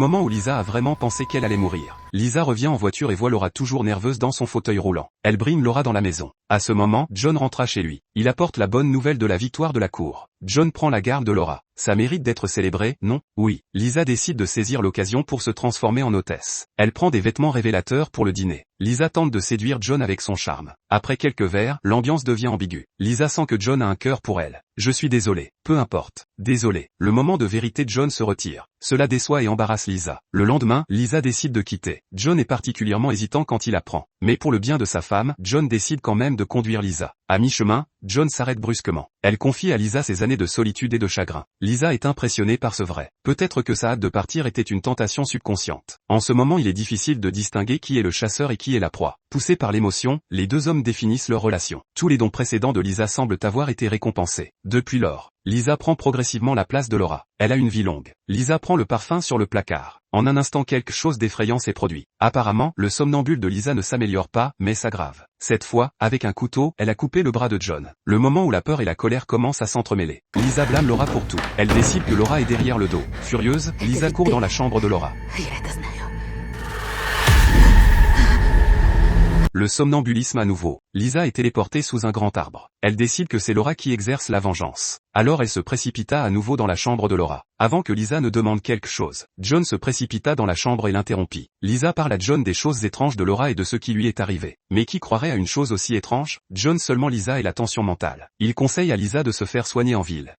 moment où Lisa a vraiment pensé qu'elle allait mourir. Lisa revient en voiture et voit Laura toujours nerveuse dans son fauteuil roulant. Elle brime Laura dans la maison. À ce moment, John rentra chez lui. Il apporte la bonne nouvelle de la victoire de la cour. John prend la garde de Laura. Ça mérite d'être célébré, non? Oui. Lisa décide de saisir l'occasion pour se transformer en hôtesse. Elle prend des vêtements révélateurs pour le dîner. Lisa tente de séduire John avec son charme. Après quelques verres, l'ambiance devient ambiguë. Lisa sent que John a un cœur pour elle. Je suis désolé. Peu importe. Désolé. Le moment de vérité de John se retire. Cela déçoit et embarrasse Lisa. Le lendemain, Lisa décide de quitter. John est particulièrement hésitant quand il apprend. Mais pour le bien de sa femme, John décide quand même de conduire Lisa. À mi-chemin, John s'arrête brusquement. Elle confie à Lisa ses années de solitude et de chagrin. Lisa est impressionnée par ce vrai. Peut-être que sa hâte de partir était une tentation subconsciente. En ce moment, il est difficile de distinguer qui est le chasseur et qui est la proie. Poussés par l'émotion, les deux hommes définissent leur relation. Tous les dons précédents de Lisa semblent avoir été récompensés. Depuis lors, Lisa prend progressivement la place de Laura. Elle a une vie longue. Lisa prend le parfum sur le placard. En un instant, quelque chose d'effrayant s'est produit. Apparemment, le somnambule de Lisa ne s'améliore pas, mais s'aggrave. Cette fois, avec un couteau, elle a coupé le bras de John. Le moment où la peur et la colère commencent à s'entremêler. Lisa blâme Laura pour tout. Elle décide que Laura est derrière le dos. Furieuse, Lisa court dans la chambre de Laura. Le somnambulisme à nouveau. Lisa est téléportée sous un grand arbre. Elle décide que c'est Laura qui exerce la vengeance. Alors elle se précipita à nouveau dans la chambre de Laura. Avant que Lisa ne demande quelque chose, John se précipita dans la chambre et l'interrompit. Lisa parle à John des choses étranges de Laura et de ce qui lui est arrivé. Mais qui croirait à une chose aussi étrange? John seulement. Lisa et la tension mentale. Il conseille à Lisa de se faire soigner en ville.